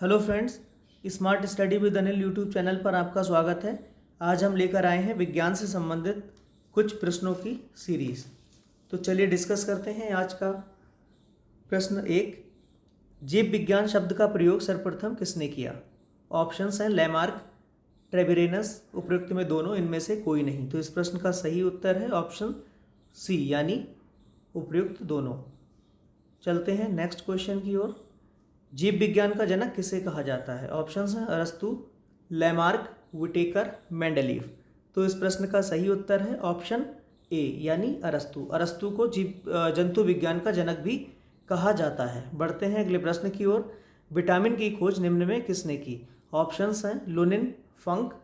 Hello friends, smart study with Anil YouTube channel पर आपका स्वागत है। आज हम लेकर आए हैं विज्ञान से संबंधित कुछ प्रश्नों की सीरीज़। तो चलिए डिस्कस करते हैं आज का प्रश्न 1। जीव विज्ञान शब्द का प्रयोग सर्वप्रथम किसने किया? ऑप्शंस हैं लैमार्क, ट्रेविरेनस, उपयुक्त में दोनों, इनमें से कोई नहीं। तो इस प्रश्न का सही उत्तर है ऑप्शन सी यानी उपयुक्त दोनों। चलते हैं नेक्स्ट क्वेश्चन की ओर। जीव विज्ञान का जनक किसे कहा जाता है? ऑप्शंस हैं अरस्तु, लैमार्क, विटेकर, मेंडलीव। तो इस प्रश्न का सही उत्तर है ऑप्शन ए यानी अरस्तु। अरस्तु को जंतु विज्ञान का जनक भी कहा जाता है। बढ़ते हैं अगले प्रश्न की ओर। विटामिन की खोज निम्न में किसने की? ऑप्शंस हैं लुनिन, फंक,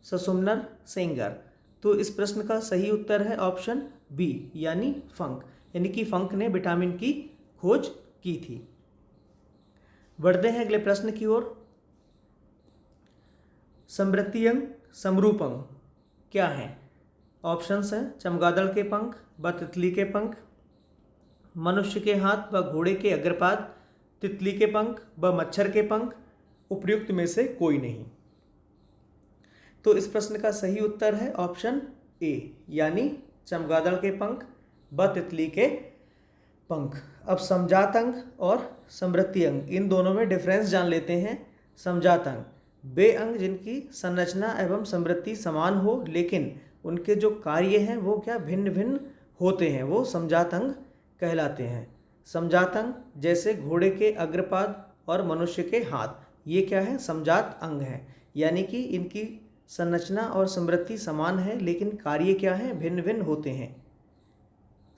ससुमनर, सेंगर। तो इस प्रश्न का सही उत्तर है ऑप्शन बी यानी फंक, यानी कि फंक ने विटामिन की खोज की थी। बढ़ते हैं अगले प्रश्न की ओर। समृद्धि समरूपंग क्या है? ऑप्शंस हैं चमगादड़ के पंख व तितली के पंख, मनुष्य के हाथ व घोड़े के अग्रपाद, तितली के पंख व मच्छर के पंख, उपयुक्त में से कोई नहीं। तो इस प्रश्न का सही उत्तर है ऑप्शन ए यानी चमगादड़ के पंख व तितली के पंख। अब समजात अंग और समृद्धि अंग, इन दोनों में डिफरेंस जान लेते हैं। समजात अंग वे अंग जिनकी संरचना एवं समृद्धि समान हो, लेकिन उनके जो कार्य हैं वो क्या भिन्न भिन्न होते हैं, वो समजात अंग कहलाते हैं। समजात अंग जैसे घोड़े के अग्रपाद और मनुष्य के हाथ, ये क्या है? समजात अंग हैं, यानी कि इनकी संरचना और समृद्धि समान है, लेकिन कार्य क्या है? भिन्न भिन्न होते हैं।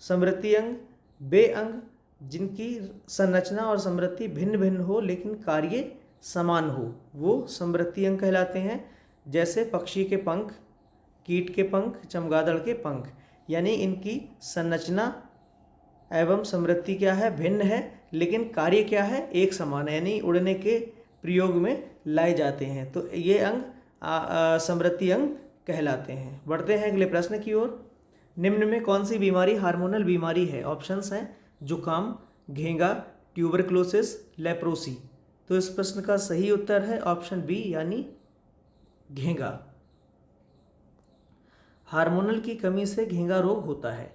समृद्धि अंग वे अंग जिनकी संरचना और समृद्धि भिन्न भिन्न हो, लेकिन कार्य समान हो, वो समृद्धि अंग कहलाते हैं। जैसे पक्षी के पंख, कीट के पंख, चमगादड़ के पंख, यानी इनकी संरचना एवं समृद्धि क्या है? भिन्न है, लेकिन कार्य क्या है? एक समान है, यानी उड़ने के प्रयोग में लाए जाते हैं। तो ये अंग समृद्धि अंग कहलाते हैं। बढ़ते हैं अगले प्रश्न की ओर। निम्न में कौन सी बीमारी हार्मोनल बीमारी है? ऑप्शंस हैं जुकाम, घेंगा, ट्यूबरक्लोसिस, लेप्रोसी। तो इस प्रश्न का सही उत्तर है ऑप्शन बी यानी घेंगा। हार्मोनल की कमी से घेंगा रोग होता है।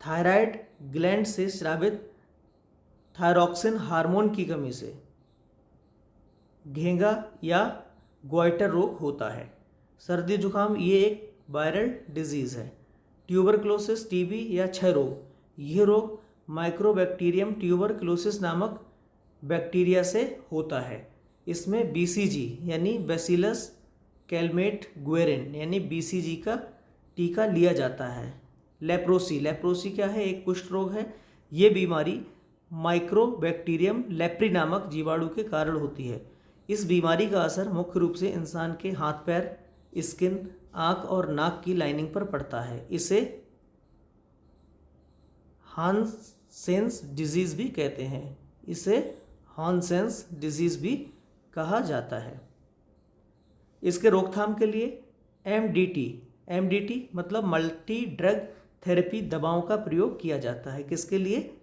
थायराइड ग्लैंड से स्रावित थायरॉक्सिन हार्मोन की कमी से घेंगा या ग्वाइटर रोग होता है। सर्दी जुकाम ये एक वायरल डिजीज़ है। ट्यूबरक्लोसिस टीबी या क्षय रोग, यह रोग माइक्रोबैक्टीरियम ट्यूबरक्लोसिस नामक बैक्टीरिया से होता है। इसमें बीसीजी यानी बैसिलस कैलमेट गुएरिन यानी बीसीजी का टीका लिया जाता है। लेप्रोसी, लेप्रोसी क्या है? एक कुष्ठ रोग है। ये बीमारी माइक्रोबैक्टीरियम लेप्री नामक जीवाणु के कारण होती है। इस बीमारी का असर मुख्य रूप से इंसान के हाथ पैर, स्किन, आँख और नाक की लाइनिंग पर पड़ता है। इसे हानसेंस डिजीज़ भी कहते हैं। इसे हानसेंस डिजीज़ भी कहा जाता है। इसके रोकथाम के लिए एमडीटी मतलब मल्टी ड्रग थेरेपी दवाओं का प्रयोग किया जाता है। किसके लिए?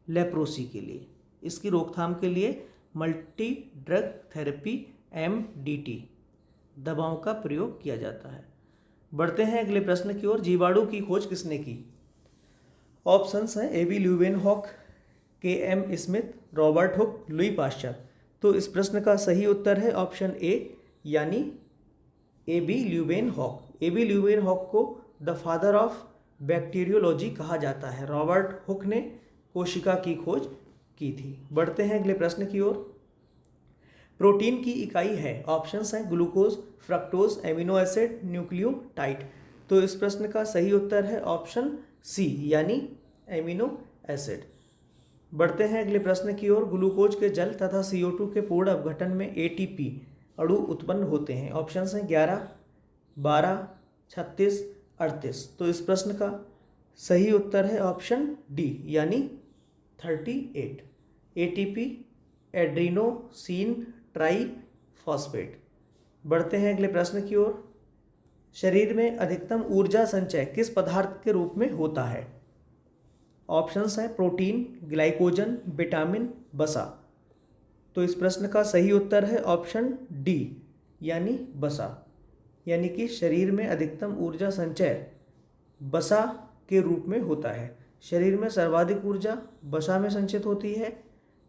लेप्रोसी के लिए। इसकी रोकथाम के लिए मल्टी ड्रग थेरेपी एमडीटी दवाओं का प्रयोग किया जाता है। बढ़ते हैं अगले प्रश्न की ओर। जीवाणु की खोज किसने की? ऑप्शंस हैं AB Leeuwenhoek, K M Smith, Robert Hooke, Louis Pasteur. तो इस प्रश्न का सही उत्तर है ऑप्शन ए यानी एबी ल्यूवेनहॉक। एबी ल्यूवेनहॉक को द फादर ऑफ बैक्टीरियोलॉजी कहा जाता है। रॉबर्ट हुक ने कोशिका की खोज की थी। बढ़ते हैं अगले प्रश्न की ओर। प्रोटीन की इकाई है। ऑप्शंस हैं glucose, fructose, amino acid, nucleotide. तो इस प्रश्न का सही उत्तर है ऑप्शन सी यानी एमिनो एसिड। बढ़ते हैं अगले प्रश्न की ओर। ग्लूकोज के जल तथा CO2 के पूर्ण अपघटन में ATP अणु उत्पन्न होते हैं। ऑप्शंस हैं 11, 12, 36, 38। तो इस प्रश्न का सही उत्तर है ऑप्शन डी यानी 38। ATP adenosine triphosphate. बढ़ते हैं अगले प्रश्न की ओर। शरीर में अधिकतम ऊर्जा संचय किस पदार्थ के रूप में होता है? ऑप्शंस हैं प्रोटीन, ग्लाइकोजन, विटामिन, वसा। तो इस प्रश्न का सही उत्तर है ऑप्शन डी यानी वसा। यानी कि शरीर में अधिकतम ऊर्जा संचय वसा के रूप में होता है। शरीर में सर्वाधिक ऊर्जा वसा में संचित होती है।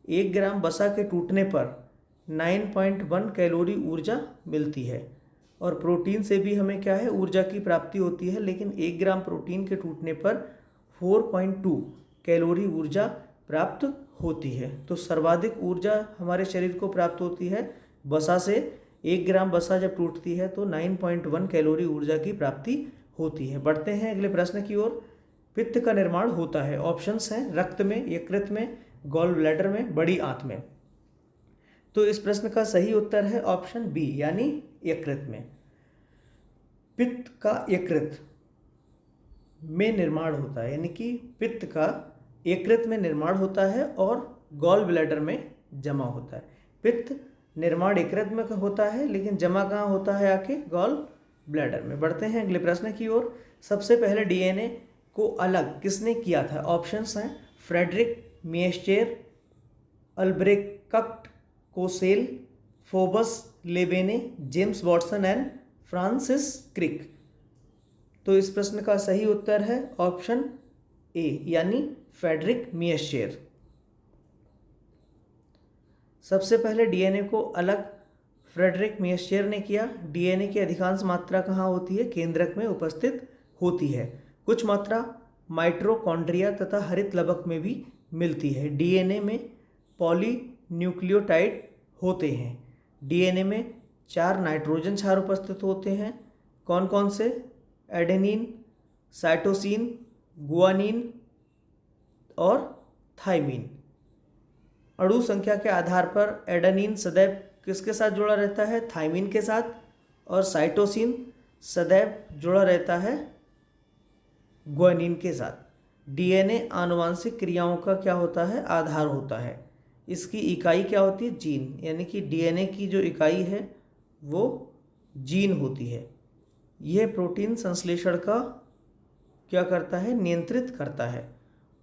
1 ग्राम वसा के टूटने पर 9.1 कैलोरी ऊर्जा मिलती है। और प्रोटीन से भी हमें क्या है, ऊर्जा की प्राप्ति होती है, लेकिन 1 ग्राम प्रोटीन के टूटने पर 4.2 कैलोरी ऊर्जा प्राप्त होती है। तो सर्वाधिक ऊर्जा हमारे शरीर को प्राप्त होती है वसा से। 1 ग्राम वसा जब टूटती है तो 9.1 कैलोरी ऊर्जा की प्राप्ति होती है। बढ़ते हैं अगले प्रश्न की ओर। पित्त का निर्माण होता है, ऑप्शंस हैं रक्त में, यकृत में, गॉल ब्लैडर में, बड़ी आंत में। तो इस प्रश्न का सही उत्तर है ऑप्शन बी यानी यकृत में। पित्त का यकृत में निर्माण होता है, यानी कि पित्त का यकृत में निर्माण होता है और गॉल ब्लैडर में जमा होता है। पित्त निर्माण यकृत में होता है, लेकिन जमा कहाँ होता है, आके गॉल ब्लैडर में। बढ़ते हैं अगले प्रश्न की ओर। सबसे पहले डीएनए को अलग किसने किया था? ऑप्शंस हैं Friedrich Miescher, Albrecht Kossel, Phoebus Levene, James Watson and Francis Crick. तो इस प्रश्न का सही उत्तर है ऑप्शन ए यानी फ्रेडरिक मिएस्चर। सबसे पहले डीएनए को अलग फ्रेडरिक मिएस्चर ने किया। डीएनए की अधिकांश मात्रा कहाँ होती है? केंद्रक में उपस्थित होती है। कुछ मात्रा माइटोकॉन्ड्रिया तथा हरित लवक में भी मिलती है। डीएनए में पॉलीन्यूक्लियोटाइड होते हैं। डीएनए में 4 नाइट्रोजन क्षार उपस्थित होते हैं। कौन कौन से? एडेनिन, साइटोसिन, गुआनिन और थाइमिन। अणु संख्या के आधार पर एडेनिन सदैव किसके साथ जुड़ा रहता है? थाइमिन के साथ। और साइटोसिन सदैव जुड़ा रहता है गुआनिन के साथ। डीएनए आनुवांशिक क्रियाओं का क्या होता है? आधार होता है। इसकी इकाई क्या होती है? जीन। यानी कि डीएनए की जो इकाई है वो जीन होती है। यह प्रोटीन संश्लेषण का क्या करता है? नियंत्रित करता है।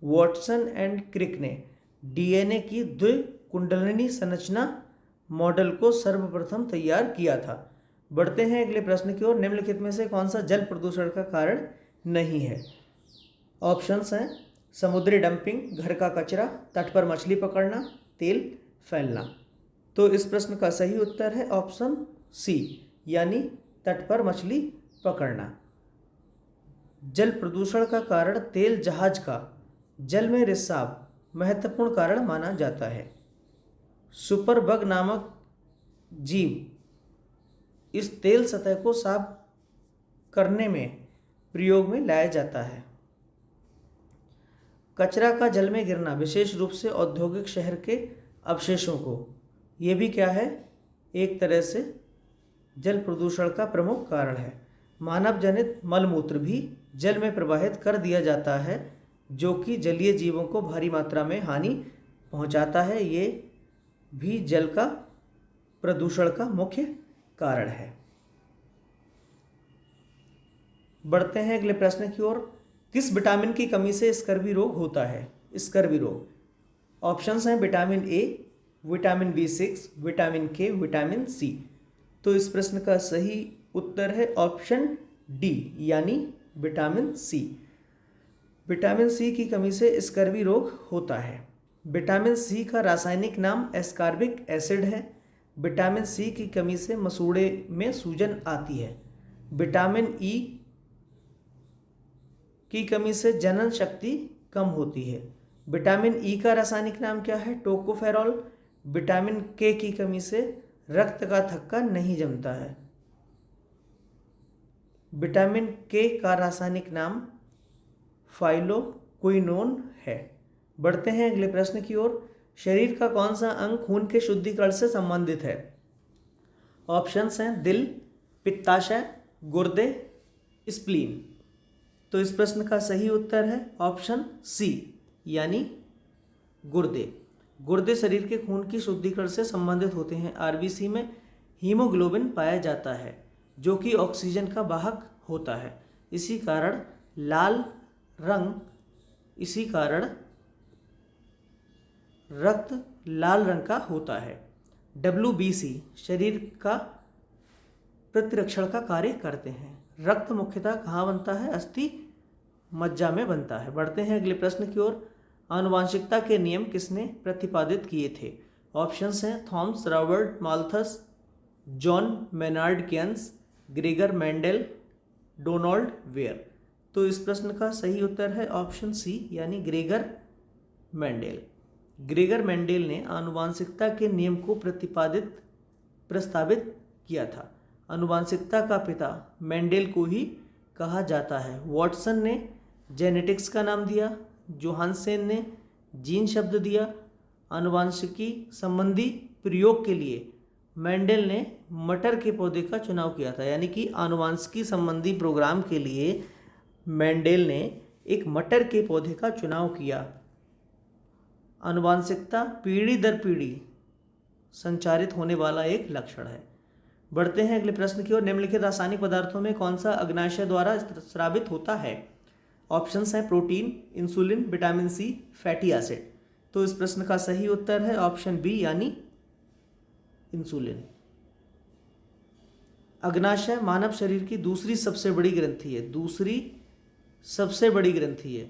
वाटसन एंड क्रिक ने डीएनए की द्विकुंडलिनी संरचना मॉडल को सर्वप्रथम तैयार किया था। बढ़ते हैं अगले प्रश्न की ओर। निम्नलिखित में से कौन सा जल प्रदूषण का कारण नहीं है? ऑप्शंस हैं समुद्री डंपिंग, घर का कचरा, तट पर मछली पकड़ना, तेल फैलना। तो इस प्रश्न का सही उत्तर है ऑप्शन सी यानी तट पर मछली पकड़ना। जल प्रदूषण का कारण तेल जहाज का जल में रिसाव महत्वपूर्ण कारण माना जाता है। सुपरबग नामक जीव इस तेल सतह को साफ करने में प्रयोग में लाया जाता है। कचरा का जल में गिरना, विशेष रूप से औद्योगिक शहर के अवशेषों को, ये भी क्या है? एक तरह से जल प्रदूषण का प्रमुख कारण है। मानव जनित मलमूत्र भी जल में प्रवाहित कर दिया जाता है, जो कि जलीय जीवों को भारी मात्रा में हानि पहुंचाता है। ये भी जल का प्रदूषण का मुख्य कारण है। बढ़ते हैं अगले प्रश्न की ओर। किस विटामिन की कमी से स्कर्वी रोग होता है? स्कर्वी रोग। ऑप्शंस हैं vitamin A, vitamin B6, vitamin के, विटामिन सी। तो इस प्रश्न का सही उत्तर है ऑप्शन डी यानी विटामिन सी। विटामिन सी की कमी से स्कर्वी रोग होता है। विटामिन सी का रासायनिक नाम एस्कॉर्बिक एसिड है। विटामिन सी की कमी से मसूड़े में सूजन आती है। विटामिन ई की कमी से जनन शक्ति कम होती है। विटामिन ई का रासायनिक नाम क्या है? टोकोफेरॉल। विटामिन के की कमी से रक्त का थक्का नहीं जमता है। विटामिन के का रासायनिक नाम फाइलोक्विनोन है। बढ़ते हैं अगले प्रश्न की ओर। शरीर का कौन सा अंग खून के शुद्धिकरण से संबंधित है? ऑप्शंस हैं दिल, पित्ताशय, गुर्दे, स्प्लीन। तो इस प्रश्न का सही उत्तर है ऑप्शन सी यानी गुर्दे। गुर्दे शरीर के खून की शुद्धिकरण से संबंधित होते हैं। आरबीसी में हीमोग्लोबिन पाया जाता है, जो कि ऑक्सीजन का वाहक होता है। इसी कारण रक्त लाल रंग का होता है। WBC शरीर का प्रतिरक्षण का कार्य करते हैं। रक्त मुख्यतः कहाँ बनता है? अस्थि मज्जा में बनता है। बढ़ते हैं अगले प्रश्न की ओर। आनुवांशिकता के नियम किसने प्रतिपादित किए थे? ऑप्शंस हैं Thomas, Robert Malthus, John Maynard Keynes, Gregor Mendel, Donald Ware. तो इस प्रश्न का सही उत्तर है ऑप्शन सी यानी ग्रेगर मेंडेल। ग्रेगर मेंडेल ने आनुवांशिकता के नियम को प्रस्तावित किया था। आनुवांशिकता का पिता मेंडेल को ही कहा जाता है। वॉटसन ने जेनेटिक्स का नाम दिया, जोहानसेन ने जीन शब्द दिया। आनुवांशिकी संबंधी प्रयोग के लिए मेंडेल ने मटर के पौधे का चुनाव किया था, यानी कि आनुवांशिकी संबंधी प्रोग्राम के लिए मेंडेल ने एक मटर के पौधे का चुनाव किया। आनुवांशिकता पीढ़ी दर पीढ़ी संचारित होने वाला एक लक्षण है। बढ़ते हैं अगले प्रश्न की ओर। निम्नलिखित रासायनिक पदार्थों में कौन सा अग्नाशय द्वारा स्रावित होता है? ऑप्शंस हैं protein, insulin, vitamin C, fatty acid. तो इस प्रश्न का सही उत्तर है ऑप्शन बी यानी इंसुलिन। अग्नाशय मानव शरीर की दूसरी सबसे बड़ी ग्रंथि है।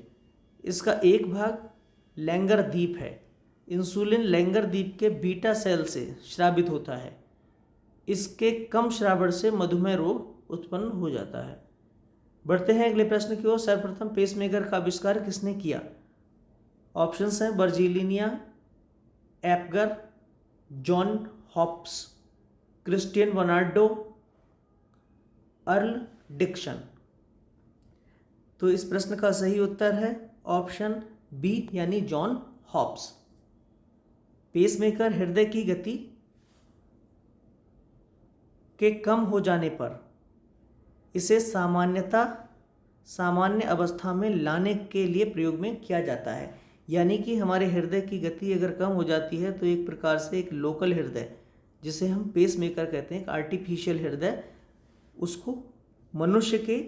इसका एक भाग लैंगर द्वीप है। इंसुलिन लैंगर द्वीप के बीटा सेल से स्रावित होता है। इसके कम श्रावण से मधुमेह रोग उत्पन्न हो जाता है। बढ़ते हैं अगले प्रश्न की ओर। सर्वप्रथम पेसमेकर का आविष्कार किसने किया? ऑप्शंस हैं Virginia Apgar, John Hopps, Christiaan Barnard, Earl Dickson. तो इस प्रश्न का सही उत्तर है ऑप्शन बी यानी जॉन हॉप्स। पेसमेकर हृदय की गति के कम हो जाने पर इसे सामान्य अवस्था में लाने के लिए प्रयोग में किया जाता है। यानी कि हमारे हृदय की गति अगर कम हो जाती है तो एक प्रकार से एक लोकल हृदय, जिसे हम पेसमेकर कहते हैं, एक आर्टिफिशियल हृदय, उसको मनुष्य के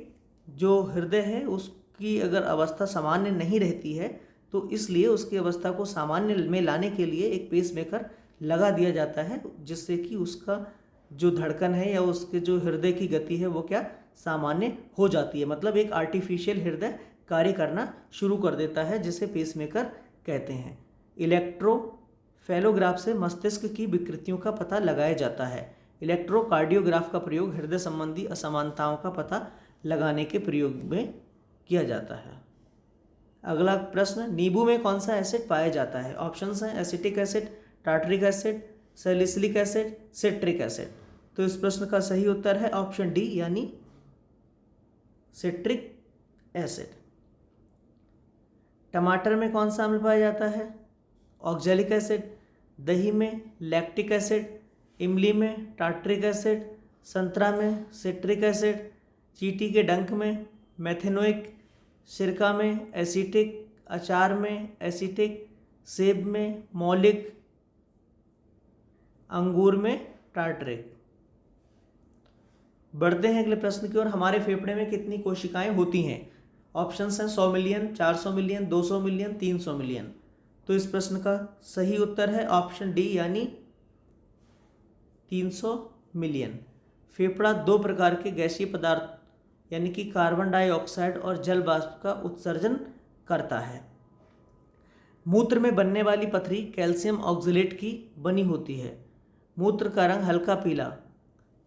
जो हृदय है उसकी अगर अवस्था सामान्य नहीं रहती है तो इसलिए उसकी अवस्था को सामान्य में लाने के लिए एक पेसमेकर लगा दिया जाता है, जिससे कि उसका जो धड़कन है या उसके जो हृदय की गति है वो क्या सामान्य हो जाती है। मतलब एक आर्टिफिशियल हृदय कार्य करना शुरू कर देता है, जिसे पेसमेकर कहते हैं। इलेक्ट्रोफेलोग्राफ से मस्तिष्क की विकृतियों का पता लगाया जाता है। इलेक्ट्रोकार्डियोग्राफ का प्रयोग हृदय संबंधी असमानताओं का पता लगाने के प्रयोग में किया जाता है। अगला प्रश्न, नींबू में कौन सा एसिड पाया जाता है? ऑप्शंस हैं acetic acid, tartaric acid, salicylic acid, citric acid. तो इस प्रश्न का सही उत्तर है ऑप्शन डी यानी सिट्रिक एसिड। टमाटर में कौन सा अम्ल पाया जाता है? ऑक्जेलिक एसिड, दही में लैक्टिक एसिड, इमली में टार्टरिक एसिड, संतरा में सिट्रिक एसिड, चींटी के डंक में मेथेनोइक, सिरका में एसिटिक, अचार में एसिटिक, सेब में मौलिक, अंगूर में टार्टरिक। बढ़ते हैं अगले प्रश्न की ओर। हमारे फेफड़े में कितनी कोशिकाएं होती हैं? ऑप्शंस हैं 100 मिलियन, 400 मिलियन, 200 मिलियन, 300 मिलियन। तो इस प्रश्न का सही उत्तर है ऑप्शन डी यानी 300 मिलियन। फेफड़ा दो प्रकार के गैसीय पदार्थ यानी कि कार्बन डाइऑक्साइड और जल वाष्प का उत्सर्जन करता है। मूत्र में बनने वाली पथरी कैल्शियम ऑक्सलेट की बनी होती है। मूत्र का रंग हल्का पीला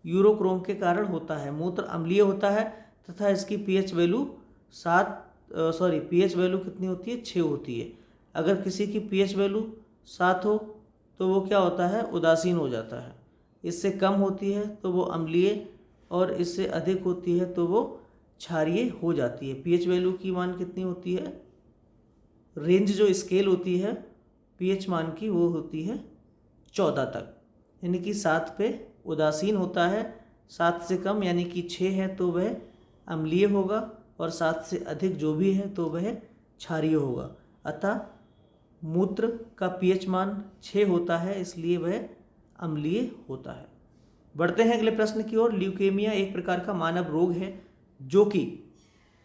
यूरोक्रोम के कारण होता है। मूत्र अम्लीय होता है तथा इसकी पीएच वैल्यू कितनी होती है? 6 होती है। अगर किसी की पीएच वैल्यू 7 हो तो वो क्या होता है? उदासीन हो जाता है। इससे कम होती है तो वो अम्लीय और इससे अधिक होती है तो वो क्षारीय हो जाती है। पीएच वैल्यू की मान कितनी होती है? रेंज जो स्केल होती है पीएच मान की वो होती है 14 तक, यानी कि 7 पे उदासीन होता है, 7 से कम यानी कि 6 है तो वह अम्लीय होगा और 7 से अधिक जो भी है तो वह क्षारीय होगा। अतः मूत्र का पीएच मान 6 होता है इसलिए वह अम्लीय होता है। बढ़ते हैं अगले प्रश्न की ओर। ल्यूकेमिया एक प्रकार का मानव रोग है जो कि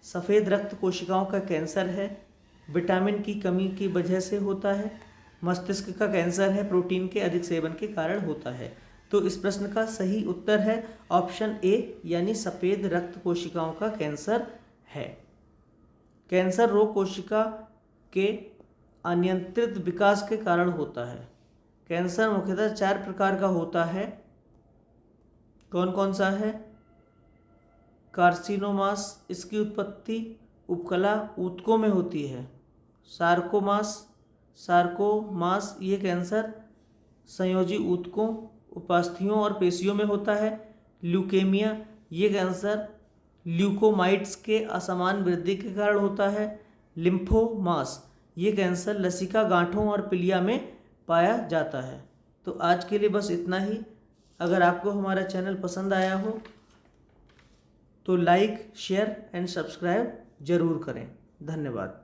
सफ़ेद रक्त कोशिकाओं का कैंसर है। विटामिन की कमी की वजह से होता है। मस्तिष्क का कैंसर है प्रोटीन के अधिक सेवन के कारण होता है। तो इस प्रश्न का सही उत्तर है ऑप्शन ए, यानी सफ़ेद रक्त कोशिकाओं का कैंसर है। कैंसर रोग कोशिका के अनियंत्रित विकास के कारण होता है। कैंसर मुख्यतः 4 प्रकार का होता है। कौन कौन सा है? कार्सिनोमास, इसकी उत्पत्ति उपकला ऊतकों में होती है। सार्कोमास ये कैंसर संयोजी ऊतकों, उपास्थियों और पेशियों में होता है। ल्यूकेमिया ये कैंसर ल्यूकोमाइट्स के असमान वृद्धि के कारण होता है। लिम्फोमास ये कैंसर लसिका गांठों और पिलिया में पाया जाता है। तो आज के लिए बस इतना ही। अगर आपको हमारा चैनल पसंद आया हो तो लाइक, शेयर एंड सब्सक्राइब ज़रूर करें। धन्यवाद।